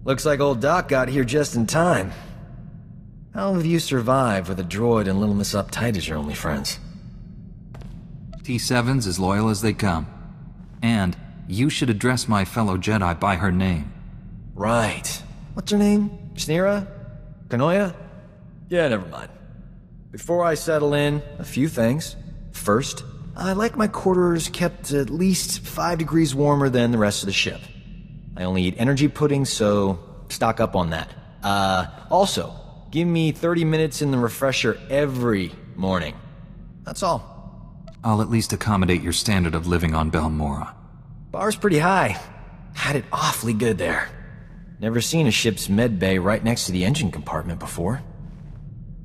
Looks like old Doc got here just in time. How have you survived with a droid and Little Miss Uptight as your only friends? T7's as loyal as they come. And you should address my fellow Jedi by her name. Right. What's her name? Sneera? Kanoya? Yeah, never mind. Before I settle in, a few things. First, I like my quarters kept at least 5 degrees warmer than the rest of the ship. I only eat energy pudding, so stock up on that. Also, give me 30 minutes in the refresher every morning. That's all. I'll at least accommodate your standard of living on Belmora. Bar's pretty high. Had it awfully good there. Never seen a ship's med bay right next to the engine compartment before.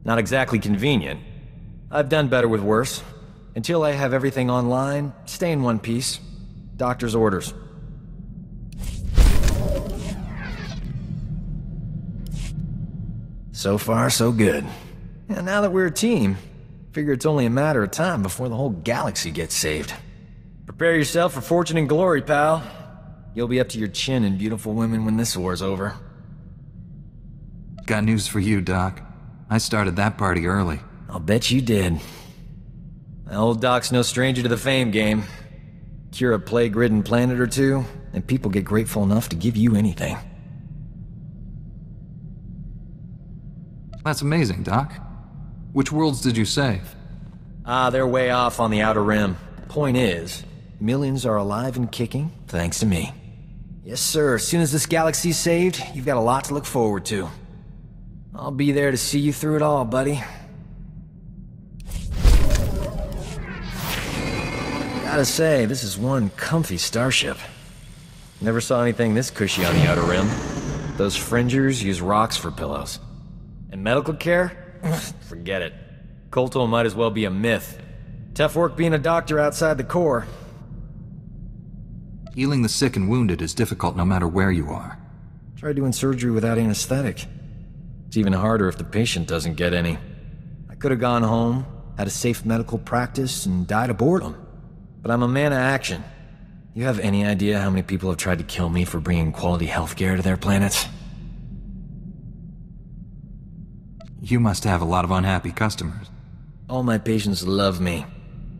Not exactly convenient. I've done better with worse. Until I have everything online, stay in one piece. Doctor's orders. So far, so good. And now that we're a team, figure it's only a matter of time before the whole galaxy gets saved. Prepare yourself for fortune and glory, pal. You'll be up to your chin in beautiful women when this war's over. Got news for you, Doc. I started that party early. I'll bet you did. Old Doc's no stranger to the fame game. Cure a plague-ridden planet or two, and people get grateful enough to give you anything. That's amazing, Doc. Which worlds did you save? They're way off on the Outer Rim. Point is, millions are alive and kicking, thanks to me. Yes, sir. As soon as this galaxy's saved, you've got a lot to look forward to. I'll be there to see you through it all, buddy. Gotta say, this is one comfy starship. Never saw anything this cushy on the Outer Rim. Those fringers use rocks for pillows. And medical care? Forget it. Kolto might as well be a myth. Tough work being a doctor outside the Corps. Healing the sick and wounded is difficult no matter where you are. Try doing surgery without anesthetic. It's even harder if the patient doesn't get any. I could have gone home, had a safe medical practice, and died of boredom. But I'm a man of action. You have any idea how many people have tried to kill me for bringing quality healthcare to their planets? You must have a lot of unhappy customers. All my patients love me,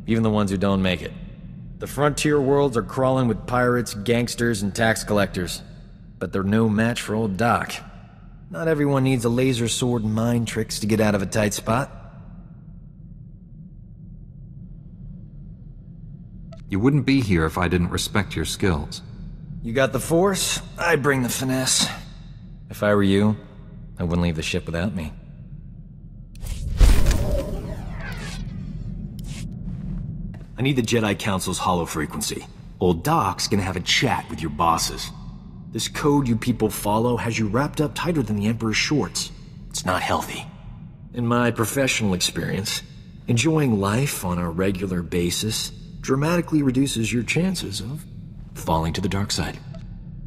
even the ones who don't make it. The frontier worlds are crawling with pirates, gangsters, and tax collectors. But they're no match for old Doc. Not everyone needs a laser sword and mind tricks to get out of a tight spot. You wouldn't be here if I didn't respect your skills. You got the force, I bring the finesse. If I were you, I wouldn't leave the ship without me. I need the Jedi Council's hollow frequency. Old Doc's gonna have a chat with your bosses. This code you people follow has you wrapped up tighter than the Emperor's shorts. It's not healthy. In my professional experience, enjoying life on a regular basis dramatically reduces your chances of falling to the dark side.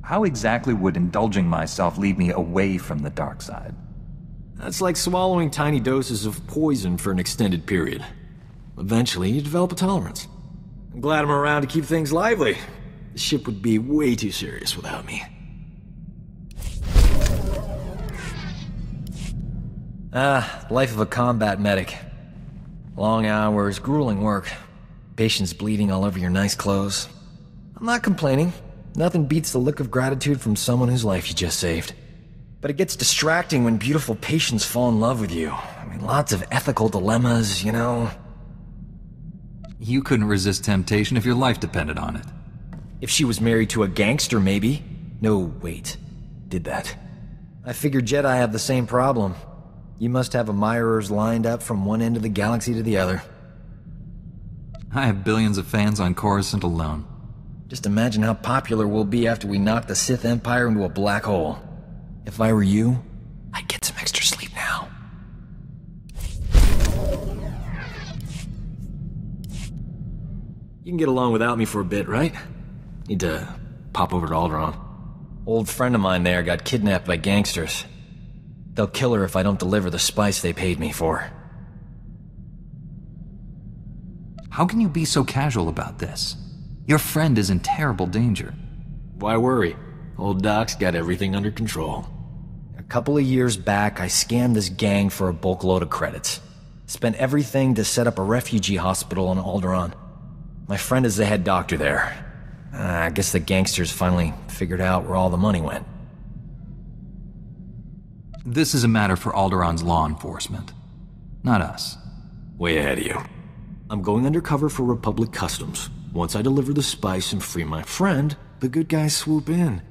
How exactly would indulging myself lead me away from the dark side? That's like swallowing tiny doses of poison for an extended period. Eventually, you develop a tolerance. I'm glad I'm around to keep things lively. The ship would be way too serious without me. Life of a combat medic. Long hours, grueling work. Patients bleeding all over your nice clothes. I'm not complaining. Nothing beats the look of gratitude from someone whose life you just saved. But it gets distracting when beautiful patients fall in love with you. I mean, lots of ethical dilemmas, you know. You couldn't resist temptation if your life depended on it. If she was married to a gangster, maybe. No, wait. Did that. I figured Jedi have the same problem. You must have admirers lined up from one end of the galaxy to the other. I have billions of fans on Coruscant alone. Just imagine how popular we'll be after we knock the Sith Empire into a black hole. If I were you, I'd get some extra sleep now. You can get along without me for a bit, right? Need to pop over to Alderaan. Old friend of mine there got kidnapped by gangsters. They'll kill her if I don't deliver the spice they paid me for. How can you be so casual about this? Your friend is in terrible danger. Why worry? Old Doc's got everything under control. A couple of years back, I scammed this gang for a bulk load of credits. Spent everything to set up a refugee hospital in Alderaan. My friend is the head doctor there. I guess the gangsters finally figured out where all the money went. This is a matter for Alderaan's law enforcement, not us. Way ahead of you. I'm going undercover for Republic Customs. Once I deliver the spice and free my friend, the good guys swoop in.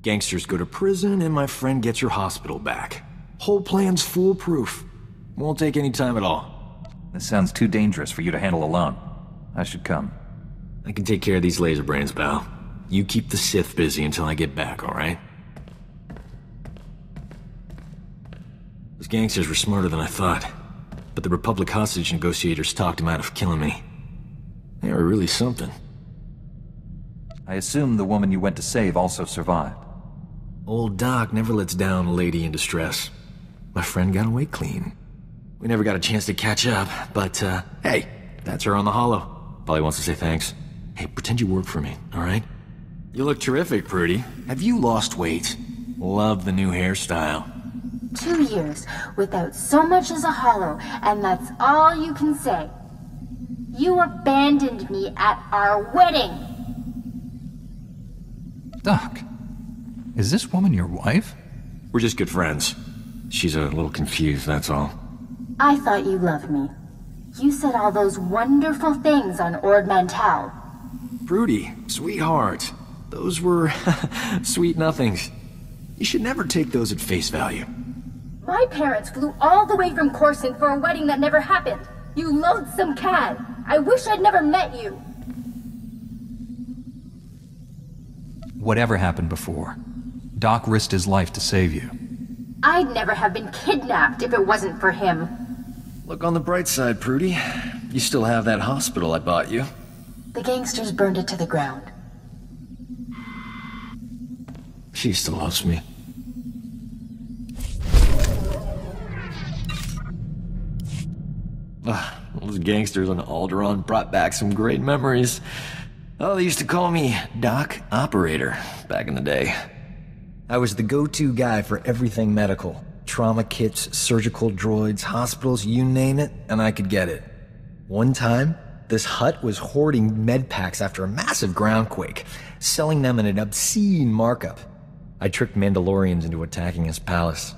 Gangsters go to prison and my friend gets your hospital back. Whole plan's foolproof. Won't take any time at all. This sounds too dangerous for you to handle alone. I should come. I can take care of these laser brains, pal. You keep the Sith busy until I get back, alright? Those gangsters were smarter than I thought. But the Republic hostage negotiators talked him out of killing me. They were really something. I assume the woman you went to save also survived. Old Doc never lets down a lady in distress. My friend got away clean. We never got a chance to catch up, but, hey, that's her on the holo. Probably wants to say thanks. Hey, pretend you work for me, alright? You look terrific, Prudy. Have you lost weight? Love the new hairstyle. 2 years without so much as a hollow, and that's all you can say. You abandoned me at our wedding. Doc, is this woman your wife? We're just good friends. She's a little confused, that's all. I thought you loved me. You said all those wonderful things on Ord Mantell. Prudy, sweetheart. Those were sweet nothings. You should never take those at face value. My parents flew all the way from Coruscant for a wedding that never happened. You loathsome cad. I wish I'd never met you. Whatever happened before, Doc risked his life to save you. I'd never have been kidnapped if it wasn't for him. Look on the bright side, Prudy. You still have that hospital I bought you. The gangsters burned it to the ground. She still loves me. Those gangsters on Alderaan brought back some great memories. Oh, they used to call me Doc Operator back in the day. I was the go-to guy for everything medical. Trauma kits, surgical droids, hospitals, you name it, and I could get it. One time, this hut was hoarding med packs after a massive groundquake, selling them at an obscene markup. I tricked Mandalorians into attacking his palace.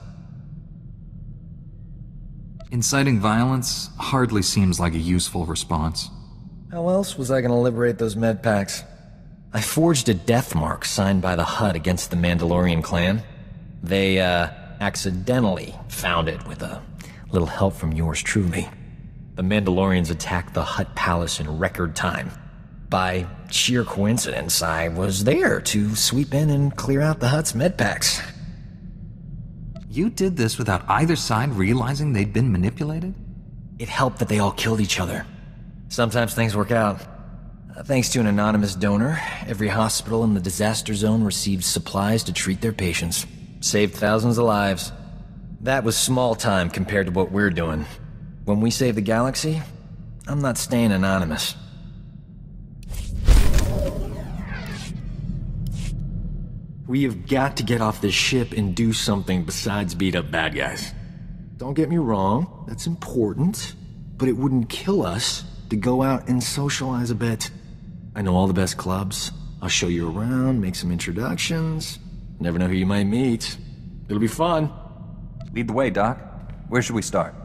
Inciting violence hardly seems like a useful response. How else was I gonna liberate those med packs? I forged a death mark signed by the Hutt against the Mandalorian clan. They, accidentally found it with a little help from yours truly. The Mandalorians attacked the Hutt palace in record time. By sheer coincidence, I was there to sweep in and clear out the Hutt's med packs. You did this without either side realizing they'd been manipulated? It helped that they all killed each other. Sometimes things work out. Thanks to an anonymous donor, every hospital in the disaster zone received supplies to treat their patients. Saved thousands of lives. That was small time compared to what we're doing. When we save the galaxy, I'm not staying anonymous. We have got to get off this ship and do something besides beat up bad guys. Don't get me wrong, that's important, but it wouldn't kill us to go out and socialize a bit. I know all the best clubs. I'll show you around, make some introductions. Never know who you might meet. It'll be fun. Lead the way, Doc. Where should we start?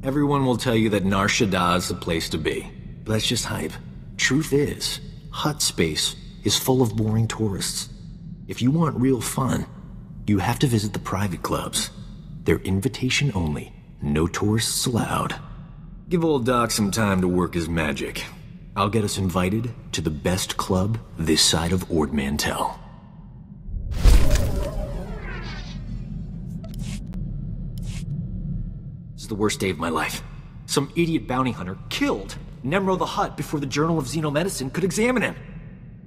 Everyone will tell you that Nar Shaddaa is the place to be. But that's just hype. Truth is, Hutt space is full of boring tourists. If you want real fun, you have to visit the private clubs. They're invitation only. No tourists allowed. Give old Doc some time to work his magic. I'll get us invited to the best club this side of Ord Mantell. This is the worst day of my life. Some idiot bounty hunter killed Nemro the Hutt before the Journal of Xenomedicine could examine him.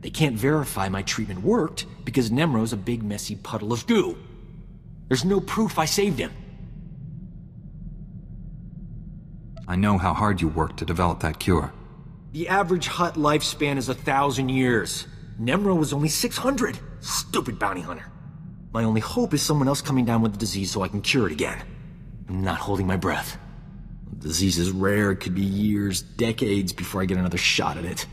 They can't verify my treatment worked because Nemro's a big messy puddle of goo. There's no proof I saved him. I know how hard you worked to develop that cure. The average Hutt lifespan is 1,000 years. Nemro was only 600. Stupid bounty hunter. My only hope is someone else coming down with the disease so I can cure it again. I'm not holding my breath. The disease is rare. It could be years, decades before I get another shot at it.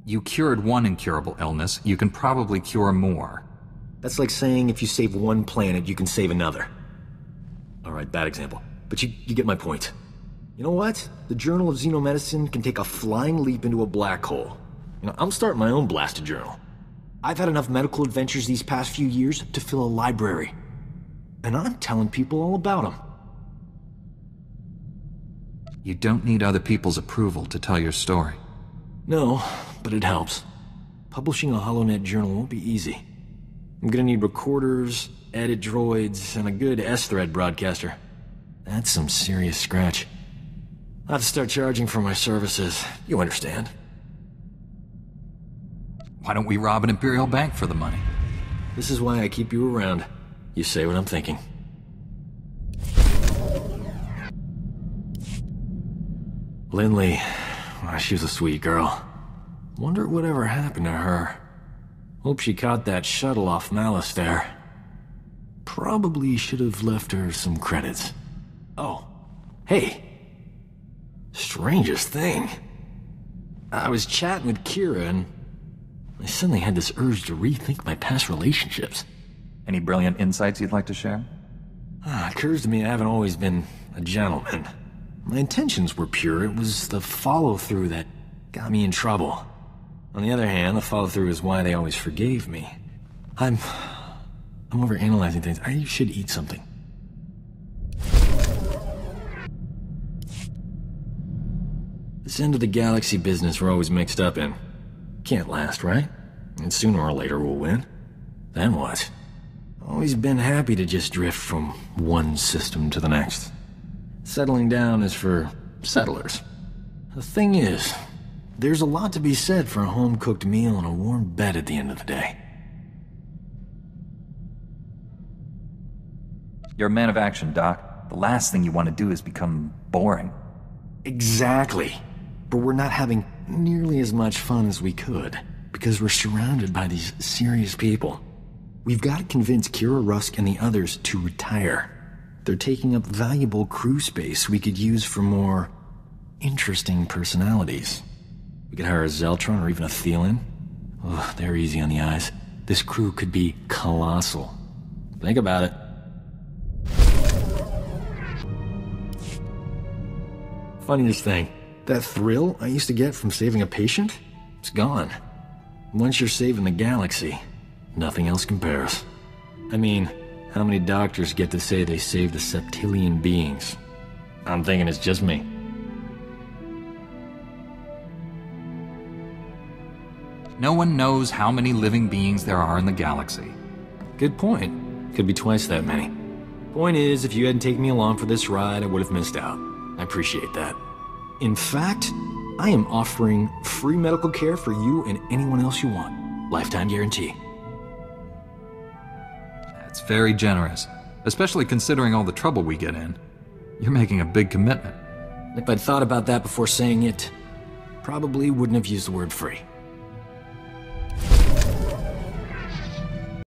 You cured one incurable illness, you can probably cure more. That's like saying if you save one planet, you can save another. Alright, bad example. But you get my point. You know what? The Journal of Xenomedicine can take a flying leap into a black hole. I'm starting my own blasted journal. I've had enough medical adventures these past few years to fill a library. And I'm telling people all about them. You don't need other people's approval to tell your story. No, but it helps. Publishing a HoloNet journal won't be easy. I'm gonna need recorders, edit droids, and a good S-thread broadcaster. That's some serious scratch. I'll have to start charging for my services. You understand. Why don't we rob an Imperial bank for the money? This is why I keep you around. You say what I'm thinking. Lindley, she was a sweet girl. Wonder whatever happened to her. Hope she caught that shuttle off Malice there. Probably should have left her some credits. Oh, hey. Strangest thing. I was chatting with Kira and I suddenly had this urge to rethink my past relationships. Any brilliant insights you'd like to share? It occurs to me I haven't always been a gentleman. My intentions were pure, it was the follow-through that got me in trouble. On the other hand, the follow-through is why they always forgave me. I'm overanalyzing things. I should eat something. This end of the galaxy business we're always mixed up in. Can't last, right? And sooner or later we'll win. Then what? Always been happy to just drift from one system to the next. Settling down is for settlers. The thing is, there's a lot to be said for a home-cooked meal and a warm bed at the end of the day. You're a man of action, Doc. The last thing you want to do is become boring. Exactly. But we're not having nearly as much fun as we could, because we're surrounded by these serious people. We've got to convince Kira Rusk and the others to retire. They're taking up valuable crew space we could use for more interesting personalities. We could hire a Zeltron or even a Thielen. Ugh, they're easy on the eyes. This crew could be colossal. Think about it. Funniest thing, that thrill I used to get from saving a patient, it's gone. Once you're saving the galaxy, nothing else compares. I mean, how many doctors get to say they saved a septillion beings? I'm thinking it's just me. No one knows how many living beings there are in the galaxy. Good point. Could be twice that many. Point is, if you hadn't taken me along for this ride, I would have missed out. I appreciate that. In fact, I am offering free medical care for you and anyone else you want. Lifetime guarantee. That's very generous, especially considering all the trouble we get in. You're making a big commitment. If I'd thought about that before saying it, probably wouldn't have used the word free.